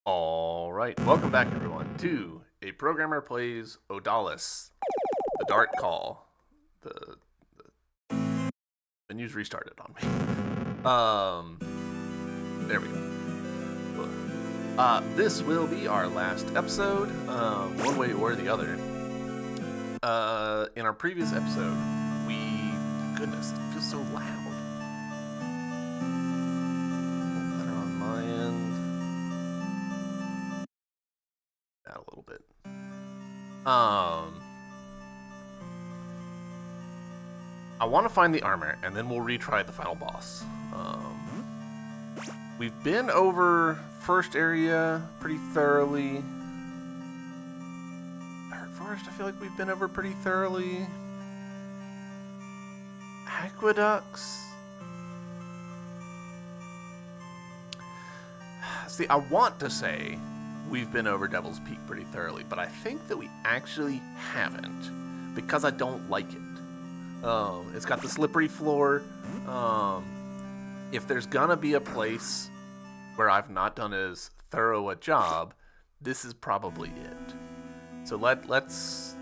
Alright, welcome back everyone to A Programmer Plays Odallus, the Dark Call. The menu's restarted on me. There we go. This will be our last episode, one way or the other. In our previous episode, goodness, it feels so loud. Better on my end. That a little bit. I want to find the armor, and then we'll retry the final boss. We've been over first area pretty thoroughly. Dark Forest, I feel like we've been over pretty thoroughly. Aqueducts. See, I want to say we've been over Devil's Peak pretty thoroughly, but I think that we actually haven't, because I don't like it. It's got the slippery floor. If there's gonna be a place where I've not done as thorough a job, this is probably it. So let's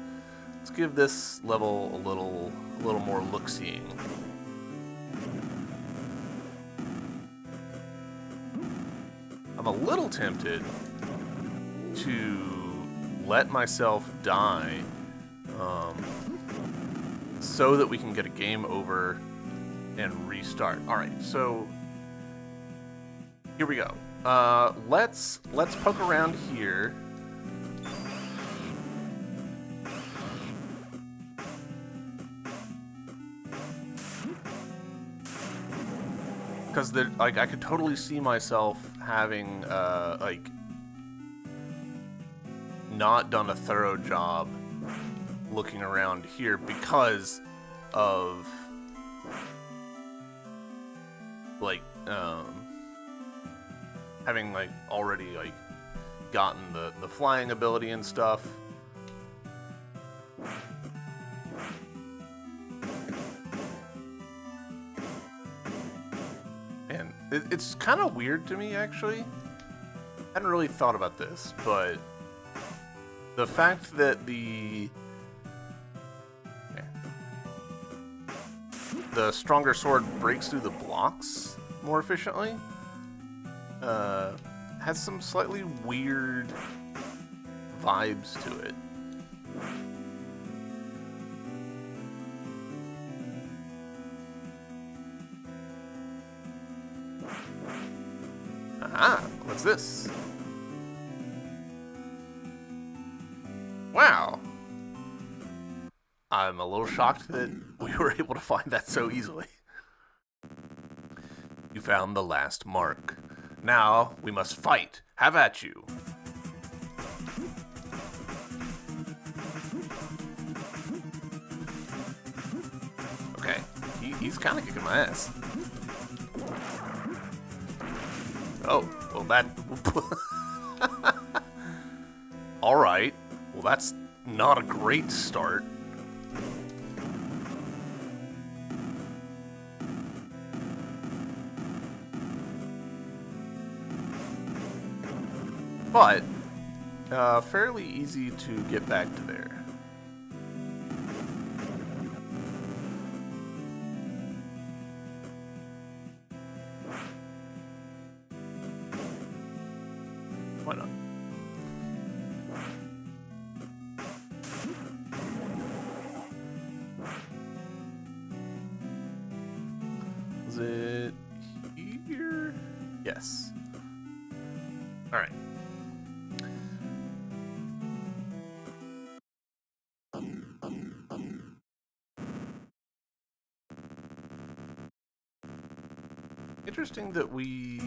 give this level a little more look-seeing. I'm a little tempted to let myself die so that we can get a game over and restart. Alright, so here we go. Let's poke around here. Because I could totally see myself having not done a thorough job looking around here because of having already gotten the flying ability and stuff. And it's kind of weird to me, actually. I hadn't really thought about this, but the fact that the stronger sword breaks through the blocks more efficiently has some slightly weird vibes to it. Aha! What's this? Wow! I'm a little shocked that we were able to find that so easily. You found the last mark. Now we must fight. Have at you. Okay, he's kind of kicking my ass. Oh, well that... Alright, well that's not a great start. But, fairly easy to get back to there. Why not? Is it here? Yes. Alright. Interesting that we...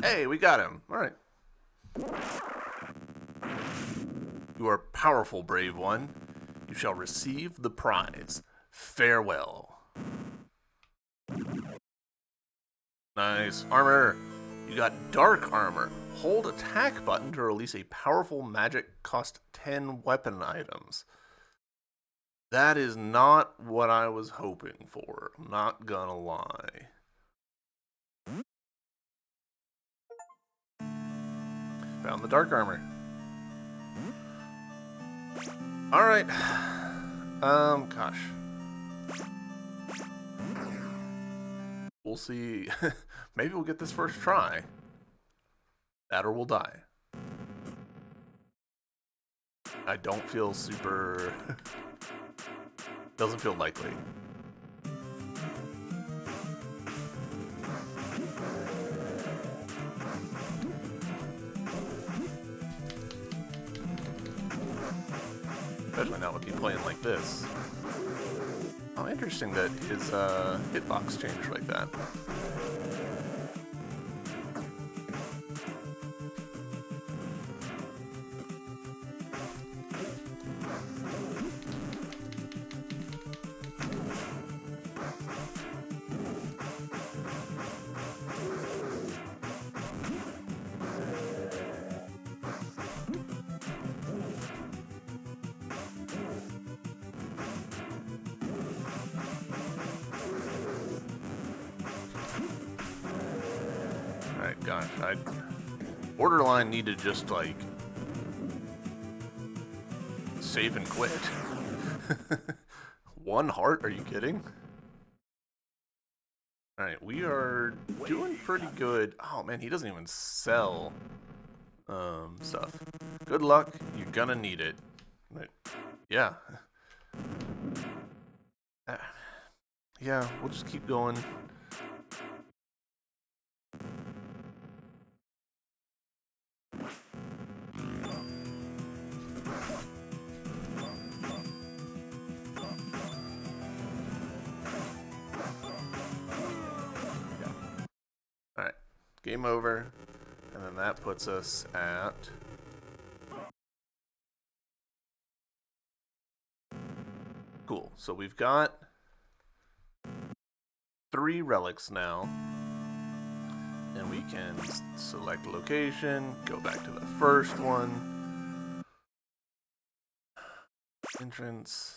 Hey, we got him. Alright. You are powerful, brave one. You shall receive the prize. Farewell. Nice. Armor. You got dark armor. Hold attack button to release a powerful magic cost 10 weapon items. That is not what I was hoping for. I'm not gonna lie. Found the dark armor. Alright. Gosh. We'll see. Maybe we'll get this first try. That or we'll die. I don't feel super... Doesn't feel likely. Especially not with you playing like this. Oh, interesting that his hitbox changed like that. Gosh, I borderline need to just like save and quit. 1 heart? Are you kidding? All right, we are doing pretty good. Oh man, he doesn't even sell stuff. Good luck. You're gonna need it. But, yeah. Yeah, we'll just keep going. Alright, game over, and then that puts us at cool. So we've got 3 relics now, and we can select location, go back to the first one, entrance.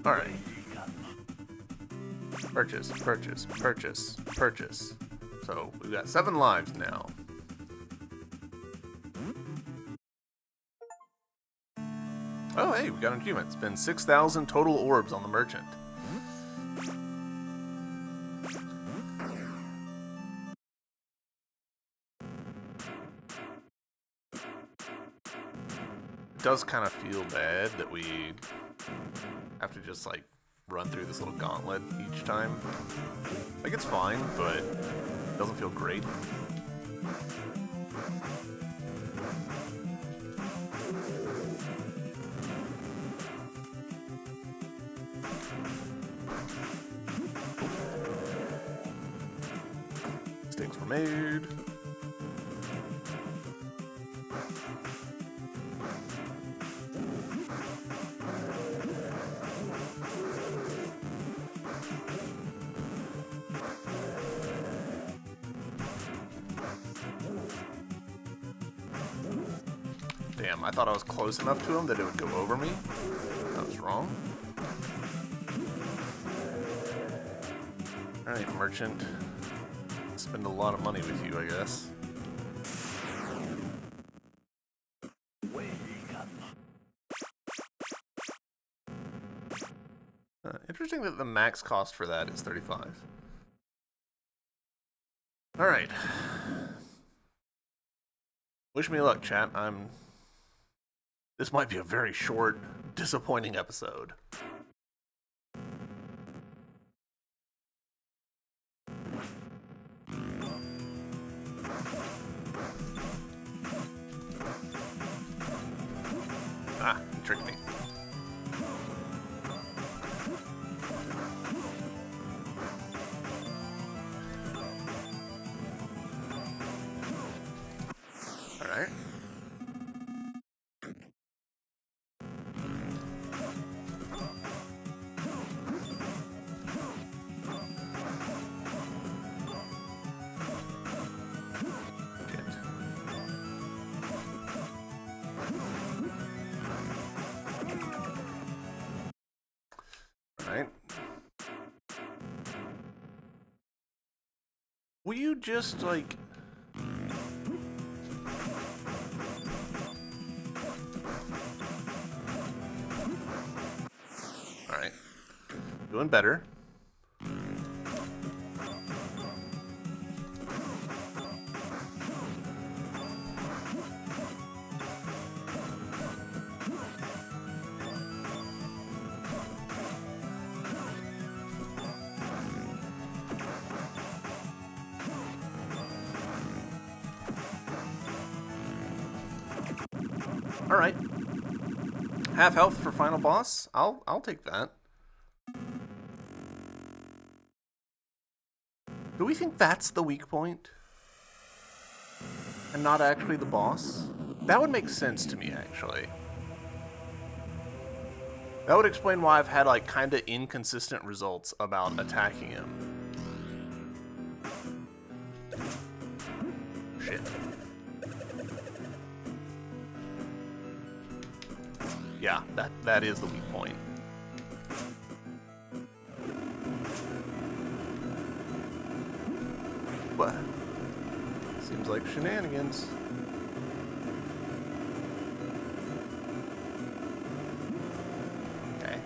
All right. Purchase, purchase, purchase, purchase. So we've got 7 lives now. Oh, hey, we got an achievement. It's been 6,000 total orbs on the merchant. It does kind of feel bad that we have to just like run through this little gauntlet each time. Like, it's fine, but it doesn't feel great. Mistakes were made. Damn, I thought I was close enough to him that it would go over me. I was wrong. Alright, merchant. Spend a lot of money with you, I guess. Interesting that the max cost for that is 35. Alright. Wish me luck, chat. This might be a very short, disappointing episode. Ah, you tricked me. Will you just, like... Alright. Doing better. Alright. Half health for final boss? I'll take that. Do we think that's the weak point? And not actually the boss? That would make sense to me, actually. That would explain why I've had, like, kinda inconsistent results about attacking him. Shit. Yeah, that is the weak point. What? Seems like shenanigans. Okay.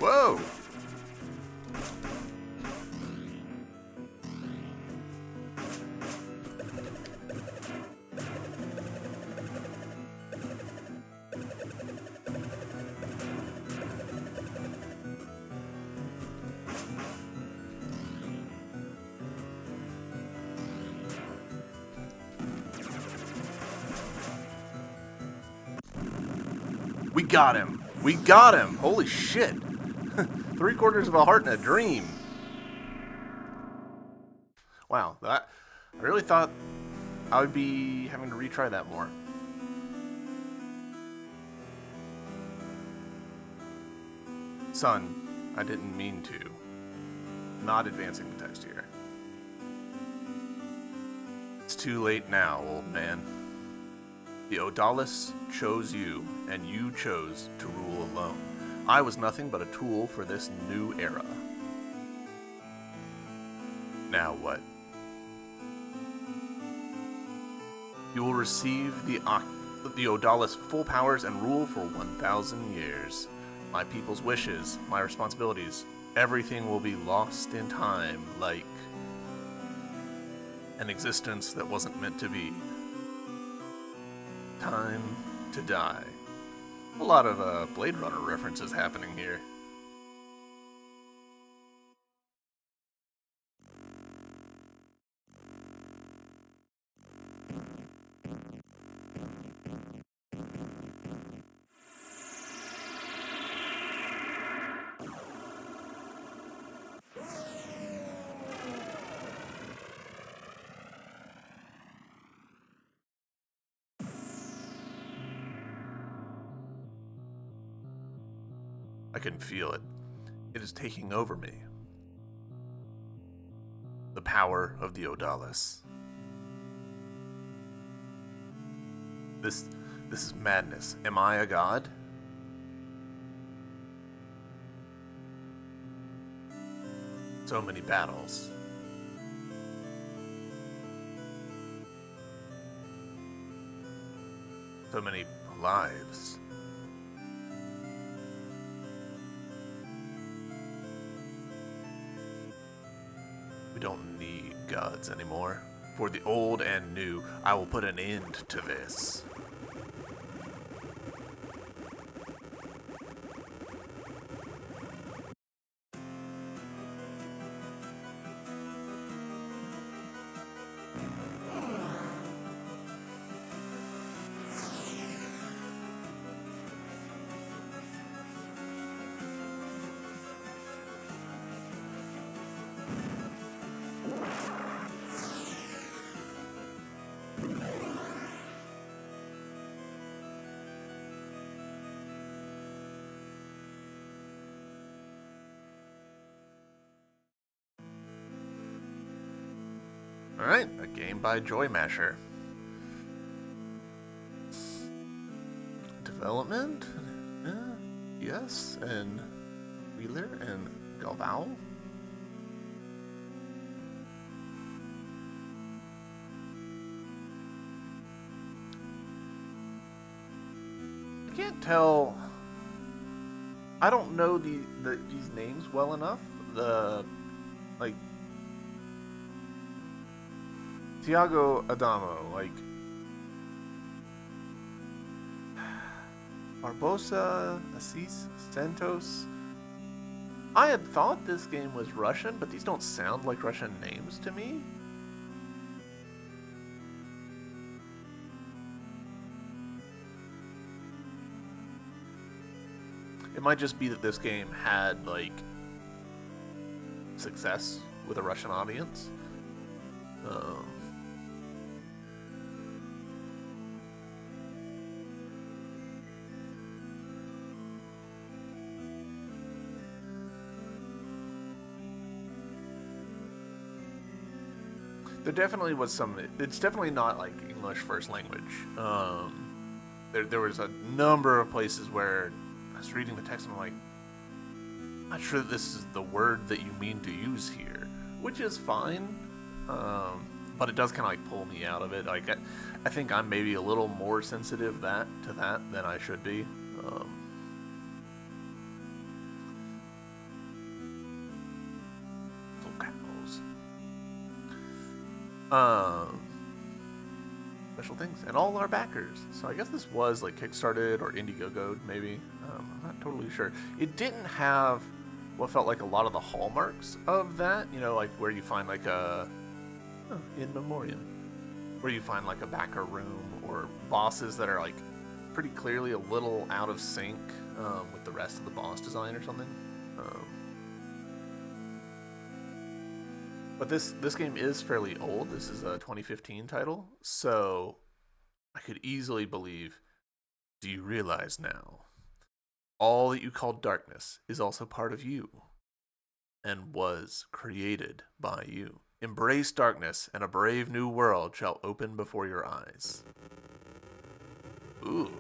Whoa! We got him! We got him! Holy shit! 3/4 of a heart and a dream. Wow, I really thought I would be having to retry that more. Son, I didn't mean to. Not advancing the text here. It's too late now, old man. The Odallus chose you, and you chose to rule alone. I was nothing but a tool for this new era. Now what? You will receive the Odallus full powers and rule for 1,000 years. My people's wishes, my responsibilities, everything will be lost in time like an existence that wasn't meant to be. Time to die. A lot of Blade Runner references happening here. I can feel it. It is taking over me. The power of the Odallus. This is madness. Am I a god? So many battles. So many lives. We don't need gods anymore. For the old and new, I will put an end to this. Alright, a game by Joy Masher. Development? Yes, and Wheeler and Galval. I can't tell. I don't know these names well enough. Like Tiago Adamo, like Barbosa, Assis, Santos. I had thought this game was Russian, but these don't sound like Russian names to me. It might just be that this game had, like, success with a Russian audience. There definitely was some. It's definitely not like English first language. There was a number of places where I was reading the text and I'm like, not sure that this is the word that you mean to use here, which is fine. But it does kind of like pull me out of it. Like I think I'm maybe a little more sensitive to that than I should be. Special things and all our backers. So I guess this was like Kickstarted or Indiegogo, maybe. I'm not totally sure. It didn't have what felt like a lot of the hallmarks of that. You know, like where you find like a in memoriam, where you find like a backer room or bosses that are like pretty clearly a little out of sync with the rest of the boss design or something. But this game is fairly old. This is a 2015 title, so I could easily believe, do you realize now, all that you call darkness is also part of you, and was created by you. Embrace darkness, and a brave new world shall open before your eyes. Ooh.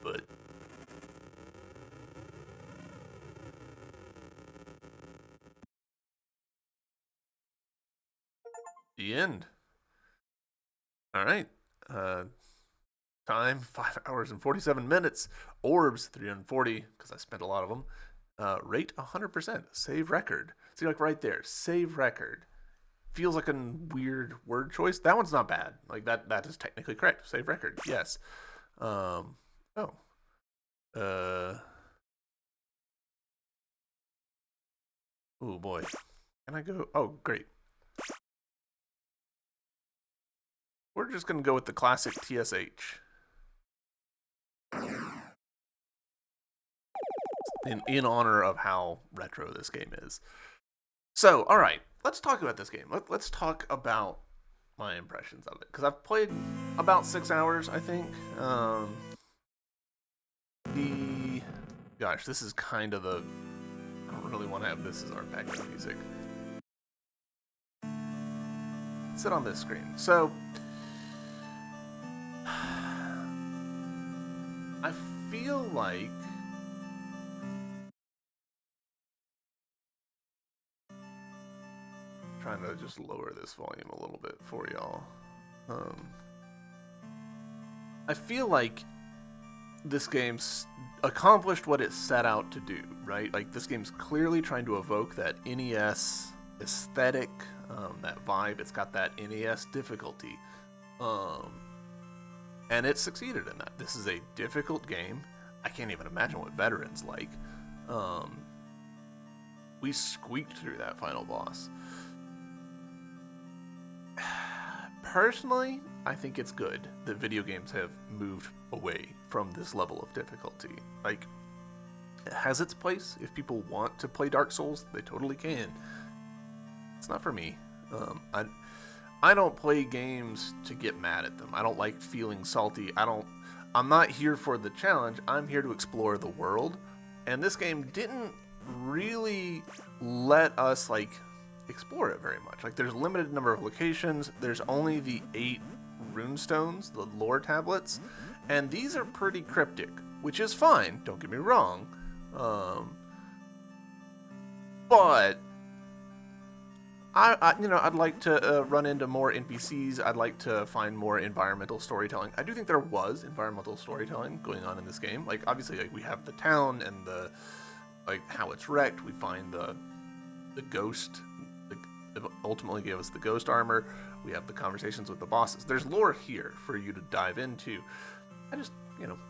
But the end. All right. Time 5 hours and 47 minutes. Orbs 340 because I spent a lot of them. Rate 100%. Save record. See, like right there, save record. Feels like a weird word choice. That one's not bad. Like that is technically correct. Save record. Yes. Oh. Oh boy. Can I go? Oh, great. We're just gonna go with the classic TSH. In honor of how retro this game is. So, all right, let's talk about this game. Let's talk about my impressions of it because I've played about 6 hours, I think. Gosh, this is kind of the. I don't really want to have this as our background music. Sit on this screen. So, I feel like. Trying to just lower this volume a little bit for y'all. I feel like this game's accomplished what it set out to do, right? Like this game's clearly trying to evoke that NES aesthetic, that vibe. It's got that NES difficulty, and it succeeded in that. This is a difficult game. I can't even imagine what veterans like. We squeaked through that final boss. Personally, I think it's good that video games have moved away from this level of difficulty. Like, it has its place. If people want to play Dark Souls, they totally can. It's not for me. I don't play games to get mad at them. I don't like feeling salty. I'm not here for the challenge. I'm here to explore the world. And this game didn't really let us like explore it very much. Like there's a limited number of locations. There's only the 8 runestones, the lore tablets, and these are pretty cryptic, which is fine. Don't get me wrong. But I'd like to run into more NPCs. I'd like to find more environmental storytelling. I do think there was environmental storytelling going on in this game. Like obviously, like we have the town and the like how it's wrecked. We find the ghost. It ultimately gave us the ghost armor. We have the conversations with the bosses. There's lore here for you to dive into. I just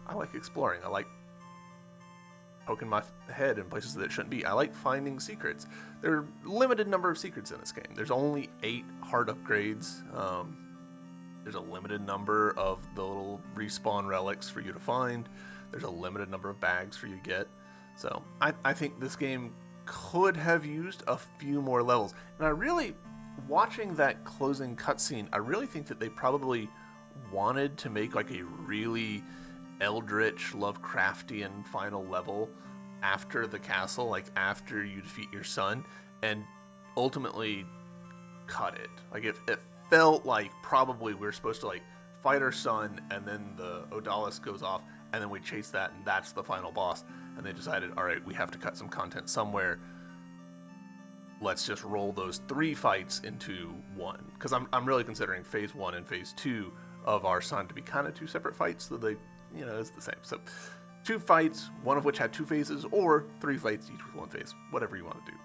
I like exploring. I like poking my head in places that it shouldn't be. I like finding secrets. There are a limited number of secrets in this game. There's only 8 heart upgrades. There's a limited number of the little respawn relics for you to find. There's a limited number of bags for you to get. So I think this game could have used a few more levels. And I really, watching that closing cutscene, I really think that they probably wanted to make like a really eldritch, Lovecraftian final level after the castle, like after you defeat your son, and ultimately cut it. Like it felt like probably we were supposed to like fight our son, and then the Odallus goes off, and then we chase that, and that's the final boss. And they decided, all right, we have to cut some content somewhere. Let's just roll those 3 fights into one, because I'm really considering phase 1 and phase 2 of our son to be kind of 2 separate fights, so they it's the same. So 2 fights, one of which had 2 phases, or 3 fights each with 1 phase, whatever you want to do.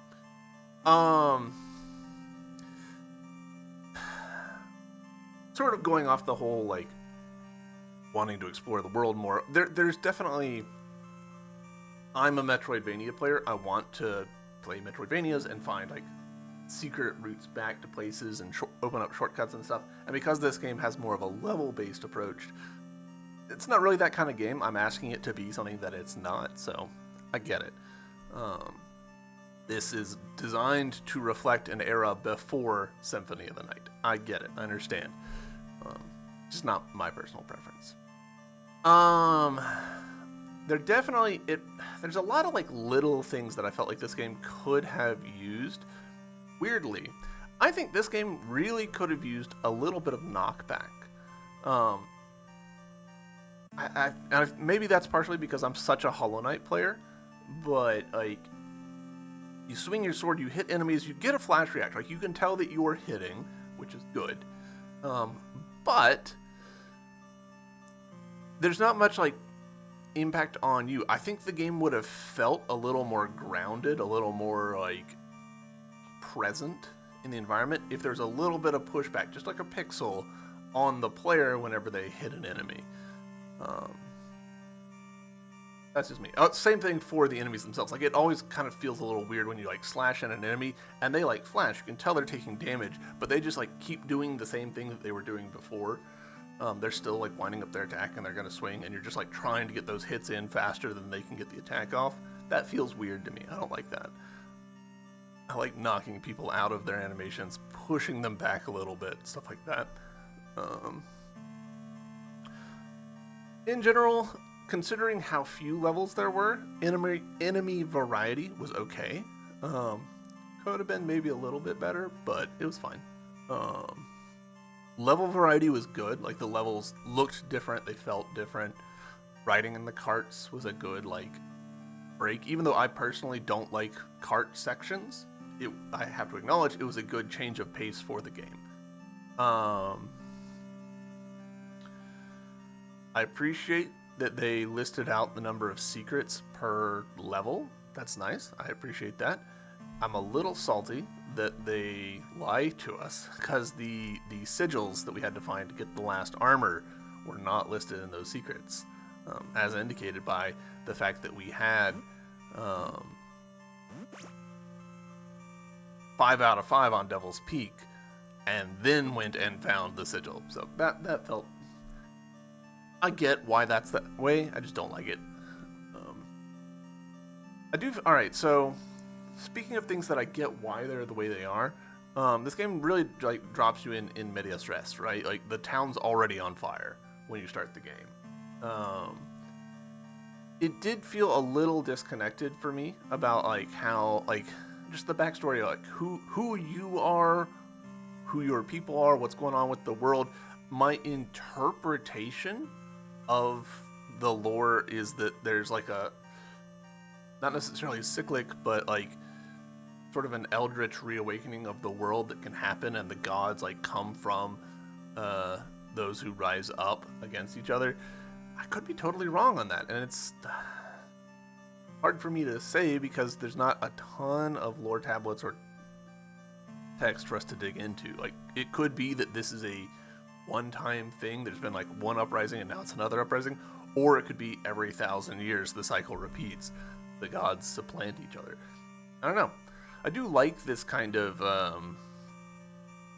Sort of going off the whole like wanting to explore the world more. There's definitely, I'm a Metroidvania player. I want to play Metroidvanias and find like secret routes back to places and open up shortcuts and stuff. And because this game has more of a level-based approach, it's not really that kind of game. I'm asking it to be something that it's not, so I get it. This is designed to reflect an era before Symphony of the Night. I get it. I understand. Just not my personal preference. There's a lot of like little things that I felt like this game could have used. Weirdly, I think this game really could have used a little bit of knockback. Maybe that's partially because I'm such a Hollow Knight player, but like you swing your sword, you hit enemies, you get a flash react. Like you can tell that you're hitting, which is good. But there's not much like impact on you. I think the game would have felt a little more grounded, a little more like present in the environment if there's a little bit of pushback, just like a pixel on the player whenever they hit an enemy. That's just me. Same thing for the enemies themselves. Like it always kind of feels a little weird when you like slash at an enemy and they like flash. You can tell they're taking damage, but they just like keep doing the same thing that they were doing before. They're still like winding up their attack and they're gonna swing, and you're just like trying to get those hits in faster than they can get the attack off. That feels weird to me. I don't like that. I like knocking people out of their animations, pushing them back a little bit, stuff like that. In general, considering how few levels there were, enemy variety was okay. Could have been maybe a little bit better, but it was fine. Level variety was good. Like the levels looked different, they felt different. Riding in the carts was a good like break. Even though I personally don't like cart sections, I have to acknowledge it was a good change of pace for the game. I appreciate that they listed out the number of secrets per level. That's nice. I appreciate that. I'm a little salty that they lie to us because the sigils that we had to find to get the last armor were not listed in those secrets, as indicated by the fact that we had 5 out of 5 on Devil's Peak and then went and found the sigil. So that felt... I get why that's that way, I just don't like it. Alright, so speaking of things that I get why they're the way they are, this game really like drops you in medias res, right? Like the town's already on fire when you start the game. Um, it did feel a little disconnected for me about like how like just the backstory, like who you are, who your people are, what's going on with the world. My interpretation of the lore is that there's like a not necessarily cyclic, but like sort of an eldritch reawakening of the world that can happen, and the gods like come from uh, those who rise up against each other. I could be totally wrong on that, and it's hard for me to say because there's not a ton of lore tablets or text for us to dig into. Like, it could be that this is a one-time thing. There's been like one uprising and now it's another uprising, or it could be every 1,000 years the cycle repeats. The gods supplant each other. I don't know. I do like this kind of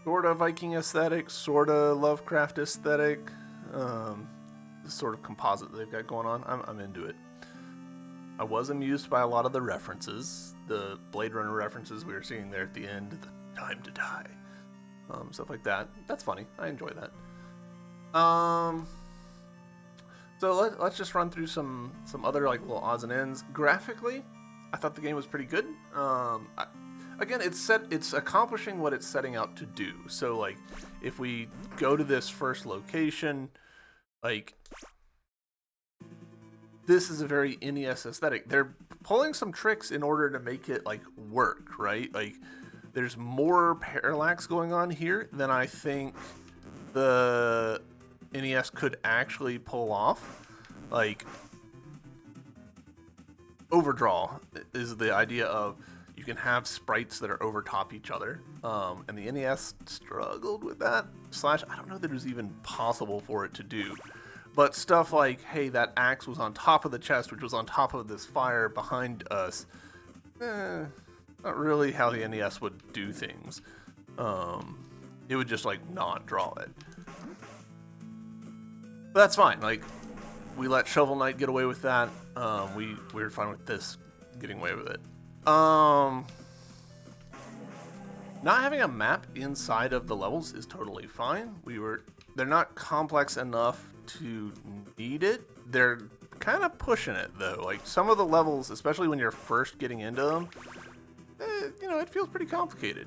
sort of Viking aesthetic, sort of Lovecraft aesthetic, this sort of composite they've got going on. I'm into it. I was amused by a lot of the references, the Blade Runner references we were seeing there at the end, the time to die, stuff like that. That's funny. I enjoy that. So let's just run through some other like little odds and ends. Graphically, I thought the game was pretty good. Again, it's accomplishing what it's setting out to do. So like, if we go to this first location, like this is a very NES aesthetic. They're pulling some tricks in order to make it like work, right? Like, there's more parallax going on here than I think the NES could actually pull off. Like, overdraw is the idea of you can have sprites that are over top each other, and the NES struggled with that. Slash, I don't know that it was even possible for it to do. But stuff like, hey, that axe was on top of the chest, which was on top of this fire behind us. Not really how the NES would do things. It would just like not draw it. But that's fine. Like, we let Shovel Knight get away with that. We were fine with this getting away with it. Not having a map inside of the levels is totally fine. They're not complex enough to need it. They're kind of pushing it though. Like, some of the levels, especially when you're first getting into them, it feels pretty complicated.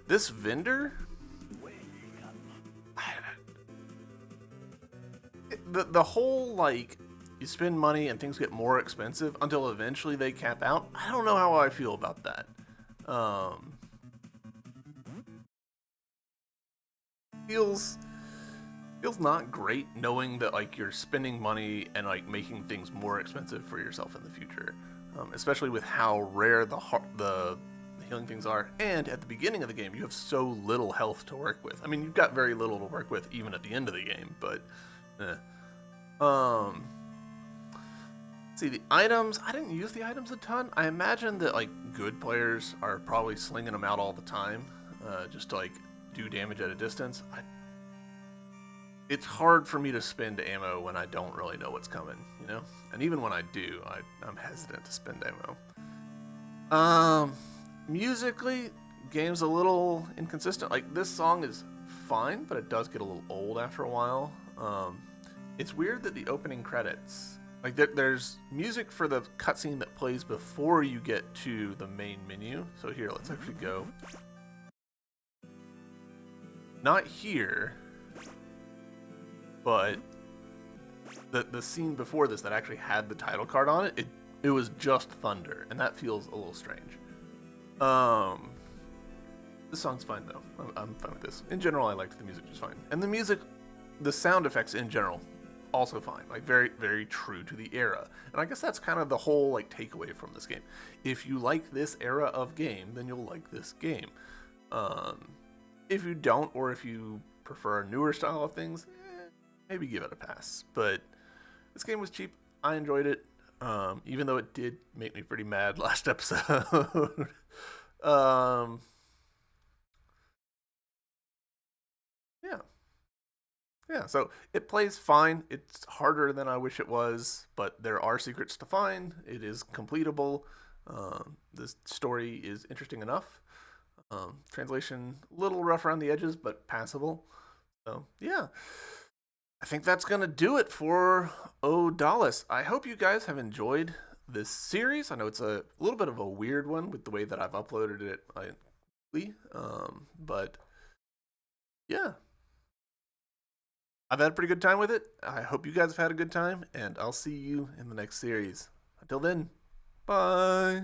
This vendor, the whole like you spend money and things get more expensive until eventually they cap out. I don't know how I feel about that. Feels not great knowing that like you're spending money and like making things more expensive for yourself in the future, especially with how rare the healing things are. And at the beginning of the game, you have so little health to work with. I mean, you've got very little to work with even at the end of the game, but see, the items, I didn't use the items a ton. I imagine that like good players are probably slinging them out all the time, just to like do damage at a distance. It's hard for me to spend ammo when I don't really know what's coming, you know? And even when I do, I'm hesitant to spend ammo. Musically, game's a little inconsistent. Like, this song is fine, but it does get a little old after a while. It's weird that the opening credits, like, there's music for the cutscene that plays before you get to the main menu. So here, let's actually go. Not here, but the scene before this that actually had the title card on it, it was just thunder, and that feels a little strange. This song's fine though. I'm fine with this. In general, I liked the music just fine, and the sound effects in general, also fine. Like, very, very true to the era. And I guess that's kind of the whole like takeaway from this game. If you like this era of game, then you'll like this game. If you don't, or if you prefer a newer style of things, maybe give it a pass. But this game was cheap. I enjoyed it, even though it did make me pretty mad last episode. Yeah. Yeah, so it plays fine. It's harder than I wish it was, but there are secrets to find. It is completable. This story is interesting enough. Translation, a little rough around the edges, but passable. So, yeah. I think that's going to do it for Odallus. I hope you guys have enjoyed this series. I know it's a little bit of a weird one with the way that I've uploaded it, but yeah, I've had a pretty good time with it. I hope you guys have had a good time, and I'll see you in the next series. Until then, bye.